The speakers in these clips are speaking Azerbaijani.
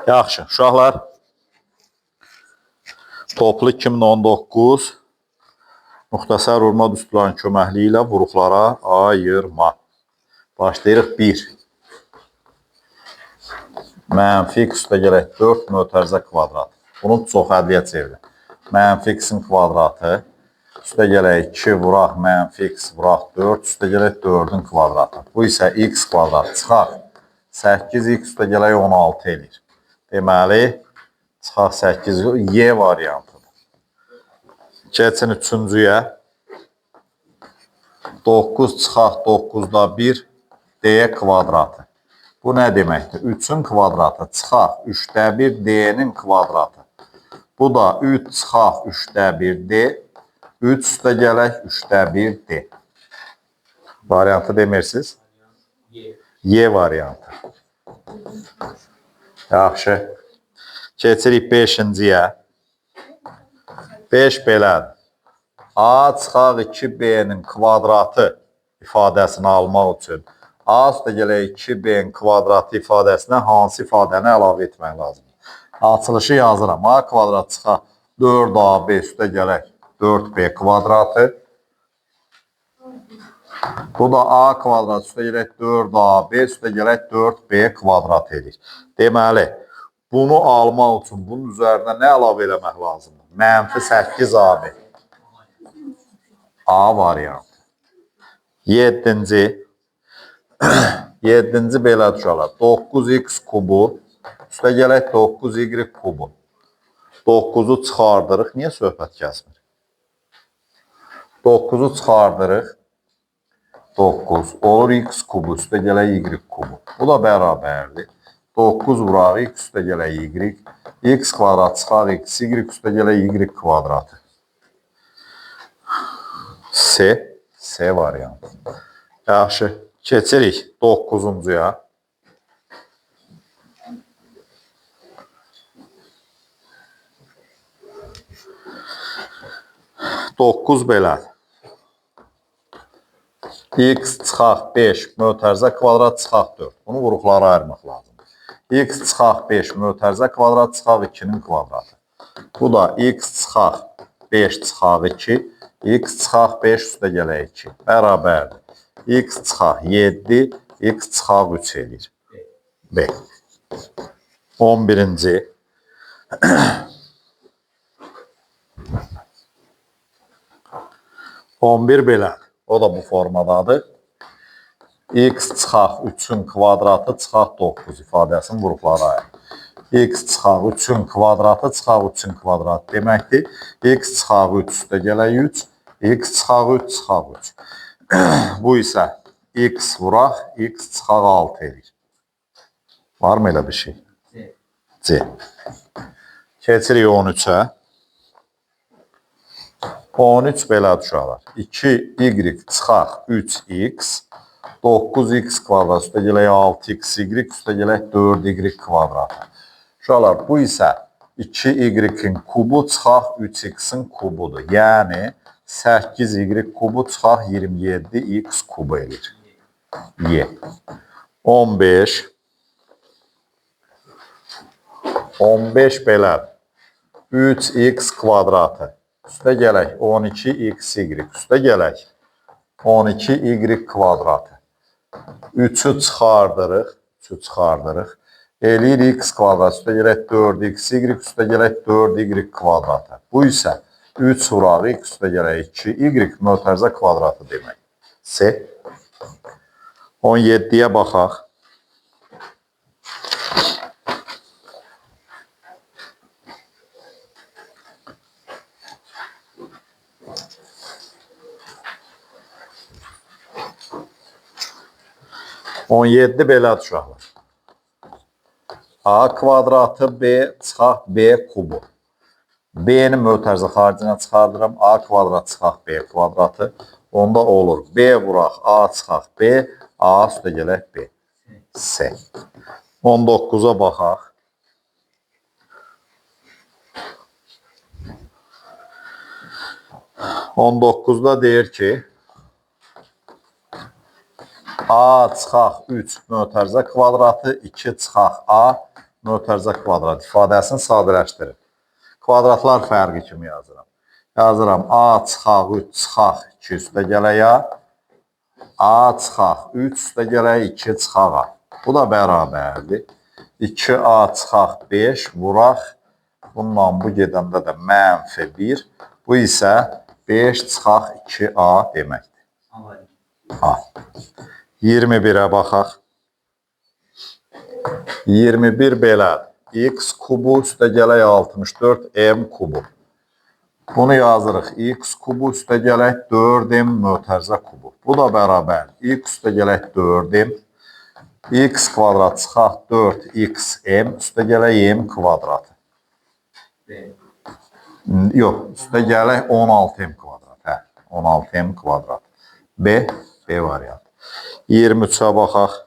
Yaxşı, uşaqlar. Toplu 2019 müxtəsər vurma düsturlarının köməkliyi ilə vuruqlara ayırma. Başlayırıq 1. Mənfi x üstə gələk 4 mötərizə kvadratı. Bunu çox ədliyə çevirir. Mənfi x-in kvadratı üstə gələk 2 vuraq, mənfi x vuraq 4 üstə gələk 4-ün kvadratı. Bu isə x kvadrat çıxaq 8x üstə gələk 16 edir. Deməli, çıxaq 8 y variantıdır. Keçin 3-cüyə 9 çıxaq 9-da 1 d kvadratı. Bu nə deməkdir? 3-ün kvadratı çıxaq 3-də 1 d-nin kvadratı. Bu da 3 çıxaq 3-də 1 d. 3 üstə gələk 3-də 1 d. Variantı demirsiniz? Y variantı. Yaxşı. Keçirik 5-ciyə. 5 belədir. A çıxaq 2b-nin kvadratı ifadəsini almaq üçün A üstə gələk 2b-nin kvadratı ifadəsinə hansı ifadəni əlavə etmək lazımdır? Açılışı yazıram. A kvadrat çıxaq 4ab üstə gələk 4b kvadratı. Bu da A kvadrat üstə gələk 4ab üstə gələk 4b kvadrat edir. Deməli, bunu almaq üçün bunun üzərinə nə əlavə eləmək lazımdır? Mənfi 8ab. A variantı. 7-ci. 7-ci belə düşərlər. 9x kubu üstə gələk 9y kubu. 9-u çıxardırıq. Niyə söhbət kəsmir? 9-u çıxardırıq. 9 olur x kubu üstə gələk y kubu. Bu da bərabərdir. 9 vuraq x üstə gələk y. X kvadrat çıxaq x, y üstə gələk y kvadratı. C variantı. Yaxşı, keçirik 9-cuya. 9 belədir. X çıxaq 5, mötərizə kvadrat çıxaq 4. Bunu vuruqlara ayırmaq lazımdır. X çıxaq 5, mötərizə kvadrat çıxaq 2-nin kvadratı. Bu da x çıxaq 5 çıxaq 2, x çıxaq 5 üstə gələk 2. Bərabərdir. X çıxaq 7, x çıxaq 3 edir. B. 11-ci. 11 belədir. O da bu formadadır. X çıxaq 3-ün kvadratı çıxaq 9 ifadəsinin vuruqlara ayırır. X çıxaq 3-ün kvadratı çıxaq 3-ün kvadratı deməkdir. X çıxaq 3 üstə gələk 3, x çıxaq 3 çıxaq 3. Bu isə x vuraq, x çıxaq 6 edir. Var mı elə bir şey? C. Keçirik 13-ə. 13 belə düşərlər. 2y çıxaq 3x, 9x kvadrat üstə gələk 6xy üstə gələk 4y kvadratı. Uşaqlar, bu isə 2y-in kubu çıxaq 3x-in kubudur. Yəni 8y kubu çıxaq 27x kubu edir. Y. 15. 15 belədir. 3x kvadratı üstə gələk 12xy üstə gələk 12y kvadratı. 3-ü çıxardırıq. 3-ü çıxardırıq. Eləyir x kvadrat üstə gələk 4xy üstə gələk 4y kvadratı. Bu isə 3 vuraq x üstə gələk 2y mötərizə kvadratı demək. C. 17-yə baxaq. On 7 belədir uşaqlar. A kvadratı B çıxaq B kubu. B-nin mötərizə xaricinə çıxardıram. A kvadrat çıxaq B kvadratı. Onda olur. B vuraq A çıxaq B. A üstə gələk B. C. 19-a baxaq. 19-da deyir ki A çıxaq 3 mötərizə kvadratı, 2 çıxaq A, mötərizə kvadrat ifadəsini sadələşdirir. Kvadratlar fərqi kimi yazıram. Yazıram A çıxaq 3 çıxaq 2 üstə gələk A. A çıxaq 3 üstə gələk 2 çıxaq A. Bu da bərabərdir. 2A çıxaq 5 vuraq. Bununla bu gedəndə də -1. Bu isə 5 çıxaq 2A deməkdir. A. 21-ə baxaq. 21 belədir. X kubu üstə gələk 64 M kubu. Bunu yazırıq. X kubu üstə gələk 4M mötərizə kubu. Bu da bərabər. X üstə gələk 4M. X kvadrat çıxaq 4XM üstə gələk M kvadratı. Yox, üstə gələk 16M kvadrat. Hə, 16M kvadrat. B variantı. 23-ə baxaq.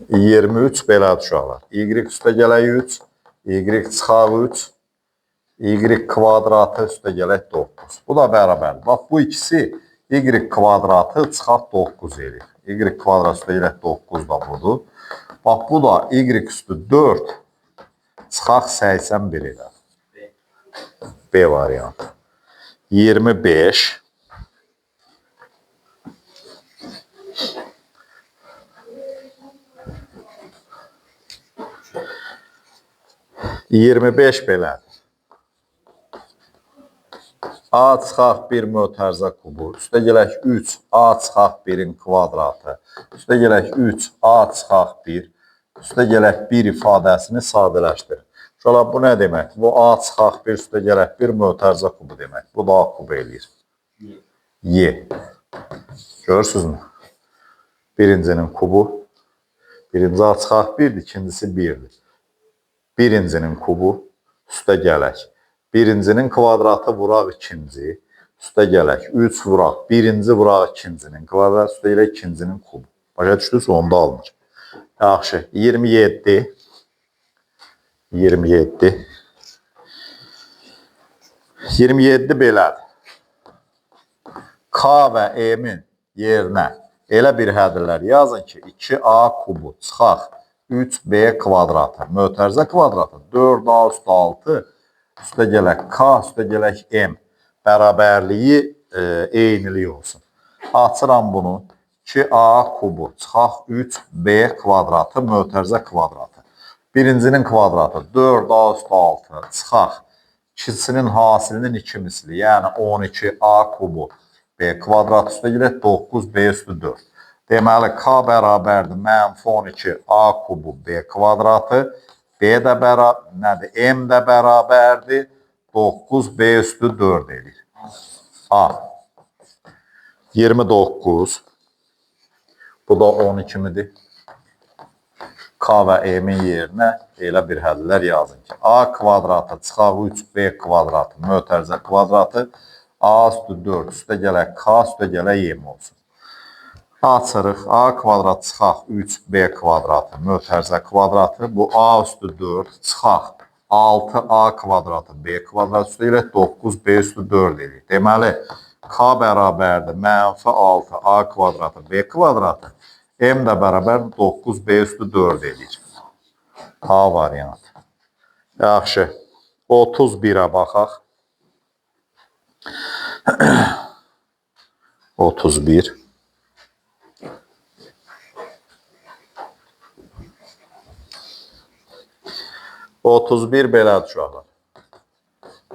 23 belədir uşaqlar. Y üstə gələk 3, Y çıxaq 3, Y kvadratı üstə gələk 9. Bu da bərabərdir. Bax, bu ikisi Y kvadratı çıxaq 9 edir. Y kvadrat üstə gələk 9 da budur. Bax, bu da Y üstü 4 çıxaq 81 edir. B variantı. 25. 25 belədir. A çıxaq 1 mötərizə kubu, üstə gələk 3, A çıxaq 1-in kvadratı, üstə gələk 3, A çıxaq 1, üstə gələk 1 ifadəsini sadələşdirir. Şöyle bu nə demək? Bu A çıxaq 1, üstə gələk 1 mötərizə kubu demək. Bu da A kubu eləyir. Y. Görürsünüzmü? Birincinin kubu, birinci A çıxaq 1'dir, ikincisi 1'dir. Birincinin kubu, üstə gələk. Birincinin kvadratı vuraq ikinci, üstə gələk. 3 vuraq, birinci vuraq ikincinin kvadratı, üstə gələk ikincinin kubu. Başa düşdünüzsə onda alınır. Yaxşı, 27. 27. 27 belədir. K və M-in yerinə elə bir hədələr yazın ki, 2A kubu çıxaq 3B kvadratı, mötərizə kvadratı 4A üstə 6, üstə gələk K, üstə gələk M bərabərliyi eynilik olsun. Açıram bunu. 2A kubu çıxaq 3B kvadratı, mötərizə kvadratı. Birincinin kvadratı 4A üstə 6 çıxaq. İkincisinin hasilinin 2 misli, yəni 12A kubu B kvadrat üstə gələk 9B üstü 4. Deməli, K bərabərdir -12A kubu B kvadratı. B də nədir? M də bərabərdir 9B üstü 4 edir. A. 29. Bu da 12 midir? K və M-in yerinə elə bir hədələr yazın ki, A kvadratı çıxaq 3B kvadratı, mötərizə kvadratı, A üstü 4, üstə gələk K, üstə gələk M olsun. Açırıq. A kvadrat çıxaq 3B kvadratı, mötərizə kvadratı. Bu A üstü 4 çıxaq 6A kvadratı, B kvadrat üstə gələk 9B üstü 4 edir. Deməli, K bərabərdir -6A kvadratı, B kvadratı. M də bərabər 9B üstü 4 edir. A variantı. Yaxşı. 31'ə baxaq. 31. 31 belədir uşaqlar.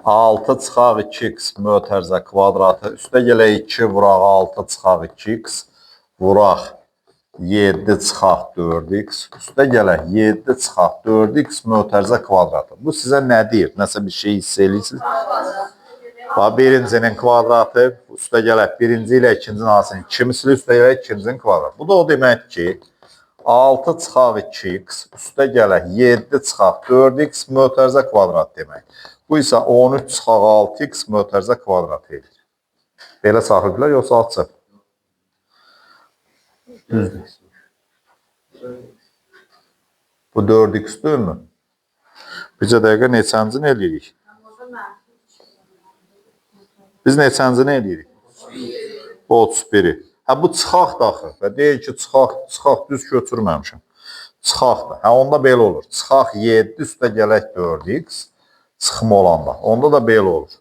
6 çıxaq 2x mötərizə kvadratı, üstə gələk 2 vuraq 6 çıxaq 2x, vuraq 7 çıxaq 4x, üstə gələk 7 çıxaq 4x mötərizə kvadratı. Bu sizə nə deyir? Nəsə bir şey hiss edirsiniz? Birincinin kvadratı, üstə gələk birinci ilə ikincinin hasilinin 2 misli, üstə gələk ikincinin kvadratı. Bu da o demək ki, 6 çıxaq 2x, üstə gələk 7 çıxaq 4x mötərizə kvadrat demək. Bu isə 13 çıxaq 6x mötərizə kvadrat edir. Belə saxlayırlar, yoxsa açıq? Düzdür. Bu 4x deyil mi? Bizə dəqiqə neçəncini eləyirik? Biz neçəncini eləyirik? 31'i. Bu çıxaq daxı və deyir ki, çıxaq düz götürməmişəm. Çıxaqdır. Hə, onda belə olur. Çıxaq 7 üstə gələk 4x çıxma olanda. Onda da belə olur.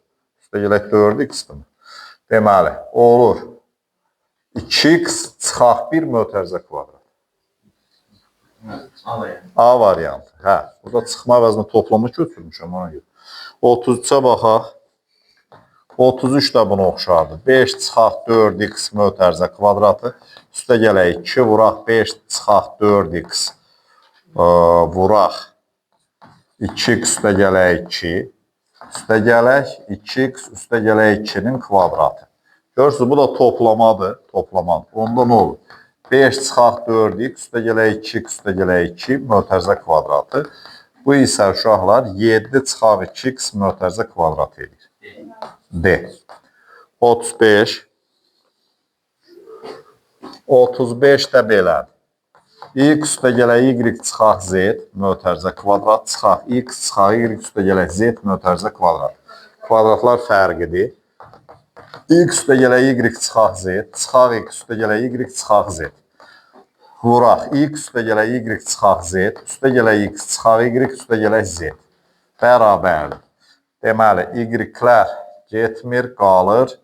Üstə gələk 4x-dir. Deməli, olur 2x çıxaq 1 mötərizə kvadrat. A variantı. Hə, burada çıxma əvəzinə toplamı götürmüşəm ona görə. 33-ə baxaq. 33 də buna oxşardır. 5 çıxaq 4x mötərizə kvadratı. Üstə gələk 2 vuraq 5 çıxaq 4x vuraq 2x üstə gələk 2. Üstə gələk 2x üstə gələk 2-nin kvadratı. Görürsünüz, bu da toplamadır. Toplamadır. Onda nə olur? 5 çıxaq 4x üstə gələk 2x üstə gələk 2 mötərizə kvadratı. Bu isə uşaqlar 7 çıxaq 2x mötərizə kvadratı edir. D. 35. 35 də belədir. X üstə gələk y çıxaq z mötərizə kvadrat çıxaq x çıxaq y üstə gələk z mötərizə kvadrat. Kvadratlar fərqidir. X üstə gələk y çıxaq z çıxaq x üstə gələk y çıxaq z. Vuraq x üstə gələk y çıxaq z üstə gələk x çıxaq y üstə gələk z. Bərabərdir. Deməli, y-lər getmir, qalır.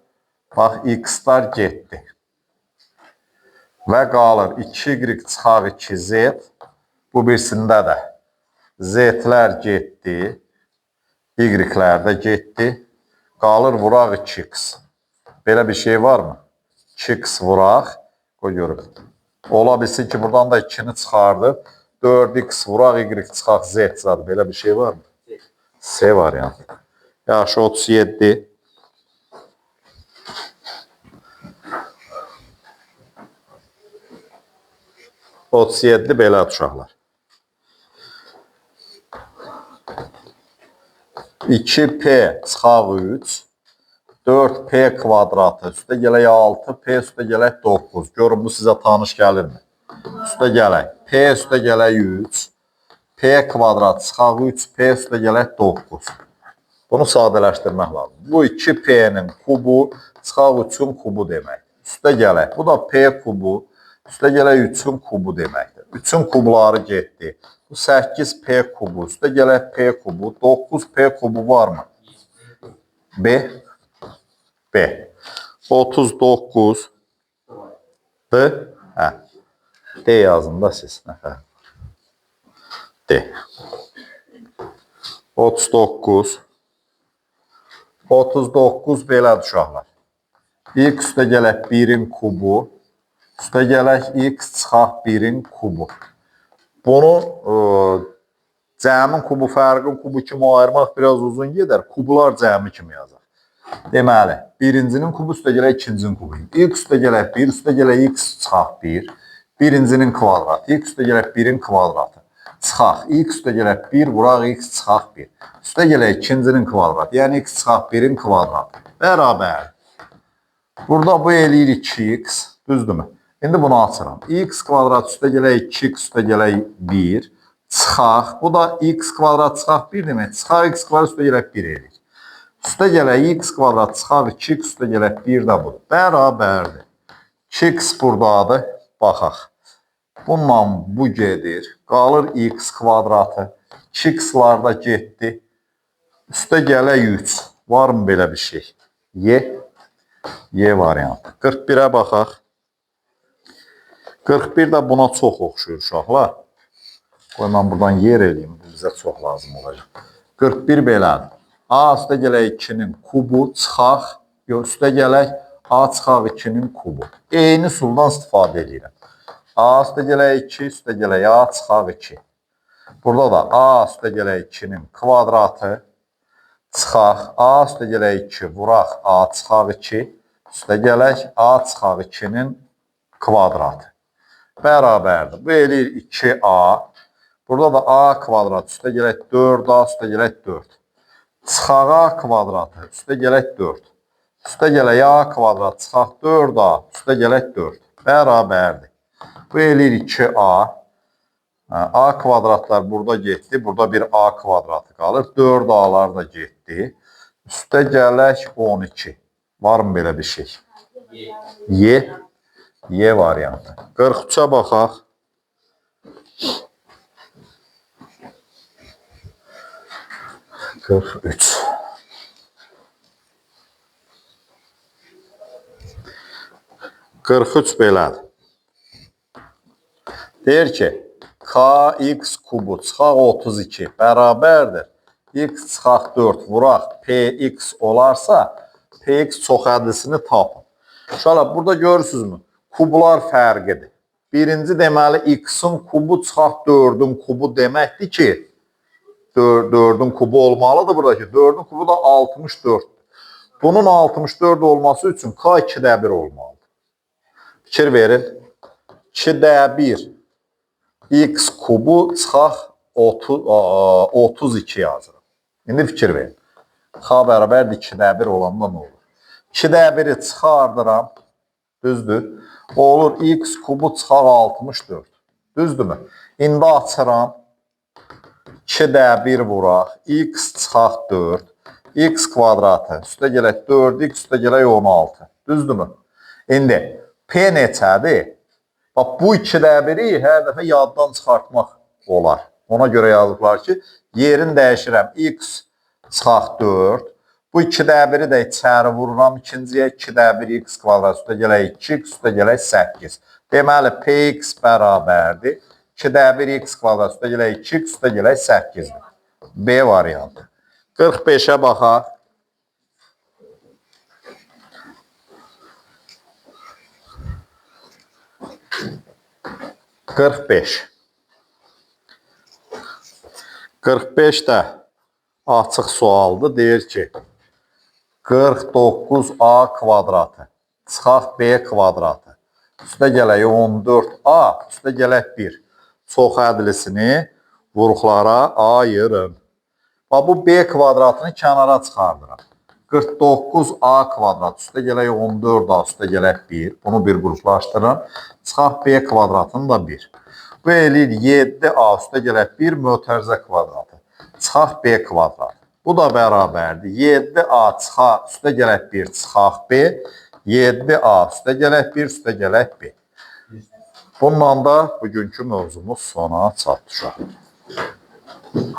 Bax, x-lar getdi. Və qalır 2y çıxaq 2z. Bu birisində də z-lər getdi. Y-lər də getdi. Qalır vuraq 2x. Belə bir şey varmı? 2x vuraq. Qoy görürük. Ola bilsin ki, buradan da 2-ni çıxardıq. 4x vuraq y çıxaq z zadı. Belə bir şey varmı? C variantı. Yaxşı, 37. 37 belə uşaqlar. 2p çıxaq 3. 4p kvadratı üstə gələk 6p üstə gələk 9. Görün, bu sizə tanış gəlirmi? Üstə gələk. P üstə gələk 3. P kvadrat çıxaq 3p üstə gələk 9. Bunu sadələşdirmək lazım. Bu 2p'nin kubu çıxaq 3'ün kubu deməkdir. Üstə gələk. Bu da p kubu. Üstə gələk 3'ün kubu deməkdir. 3'ün kubları getdi. Bu 8p kubu. Üstə gələk p kubu. 9p kubu varmı? B. B. 39. D. Hə. D yazın da siz. D. 39. 39 belədir uşaqlar. X üstə gələk 1'in kubu. Üstə gələk x çıxaq 1'in kubu. Bunu cəmin kubu, fərqin kubu kimi ayırmaq biraz uzun gedər. Kubular cəmi kimi yazar. Deməli, birincinin kubu üstə gələk ikincinin kubu. X üstə gələk 1, üstə gələk x çıxaq 1. Birincinin kvadratı. X üstə gələk 1'in kvadratı. Çıxaq. X üstə gələk 1, vuraq x çıxaq 1. Üstə gələk ikincinin kvadratı. Yəni x çıxaq 1'in kvadratı. Bərabər. Burada bu eləyir 2x. Düzdürmü? İndi bunu açıram. X kvadrat üstə gələk 2x üstə gələk 1. Çıxaq. Bu da x kvadrat çıxaq 1 demək. Çıxaq x kvadrat üstə gələk 1 eləyir. Üstə gələk x kvadrat çıxaq 2x üstə gələk 1 də budur. Bərabərdir. 2x buradadır. Baxaq. Bununla bu gedir. Qalır x kvadratı. 2x-lar da getdi. Üstə gələk 3. Varmı belə bir şey? Y. Y variantı. 41'ə baxaq. 41 də buna çox oxşuyur uşaqlar. Qoy mən buradan yer eləyim. Bu bizə çox lazım olacaq. 41 belədir. A üstə gələk 2'nin kubu çıxaq. Üstə gələk A çıxaq 2'nin kubu. Eyni suldan istifadə edirəm. A üstə gələk 2, üstə gələk A çıxaq 2. Burada da A üstə gələk 2'nin kvadratı çıxaq. A üstə gələk 2 vuraq A çıxaq 2. Üstə gələk A çıxaq 2'nin kvadratı. Bərabərdir. Bu eləyir 2A. Burada da A kvadrat üstə gələk 4A üstə gələk 4. Çıxaq A kvadratı üstə gələk 4. Üstə gələk A kvadrat çıxaq 4A üstə gələk 4. Bərabərdir. Bu eləyir 2A. A kvadratlar burada getdi. Burada bir A kvadratı qalır. 4A'lar da getdi. Üstə gələk 12. Varmı belə bir şey? Y. Y variantı. 43'ə baxaq. 43. Belədir. Deyir ki, kx kubu çıxaq 32 bərabərdir. X çıxaq 4 vuraq px olarsa, px çoxhədlisini tapın. Uşaqlar, burada görürsünüzmü? Kublar fərqidir. Birinci deməli, x-in kubu çıxaq 4-ün kubu deməkdir ki, 4-ün kubu olmalıdır buradakı. 4-ün kubu da 64. Bunun 64 olması üçün k 2-də 1 olmalıdır. Fikir verin. 2-də 1 x kubu çıxaq 32 yazırım. İndi fikir verin. K bərabərdir 2-də 1 olanda nə olur? 2-də 1-i çıxardıram. Düzdür. Olur x kubu çıxaq 64. Düzdürmü? İndi açıram. 2-də 1 vuraq. X çıxaq 4. X kvadratı. Üstə gələk 4x, üstə gələk 16. Düzdürmü? İndi P neçədir? Bax, bu 2-də 1-i hər dəfə yaddan çıxartmaq olar. Ona görə yazıblar ki, yerini dəyişirəm. X çıxaq 4. Bu 2-də 1-i də içəri vururam. İkinciyə 2-də 1 x kvadrat üstə gələk 2x, üstə gələk 8. Deməli, px bərabərdir. 2-də 1 x kvadrat üstə gələk 2x, üstə gələk 8-dir. B variantı. 45-ə baxaq. 45 də açıq sualdır. Deyir ki, 49a kvadratı çıxaq b kvadratı üstə gələk 14a, üstə gələk 1. Çoxhədlisini vuruqlara ayırın. Bu b kvadratını kənara çıxardıram. 49a kvadrat üstə gələk 14a, üstə gələk 1. Bunu bir qruplaşdırın. Çıxaq b kvadratını da 1. Bu eləyir 7a üstə gələk 1 mötərizə kvadratı. Çıxaq b kvadrat. Bu da bərabərdir. 7a çıxaq üstə gələk 1 çıxaq b. 7a üstə gələk 1 üstə gələk b. Bununla da bugünkü mövzumuz sona çatdı.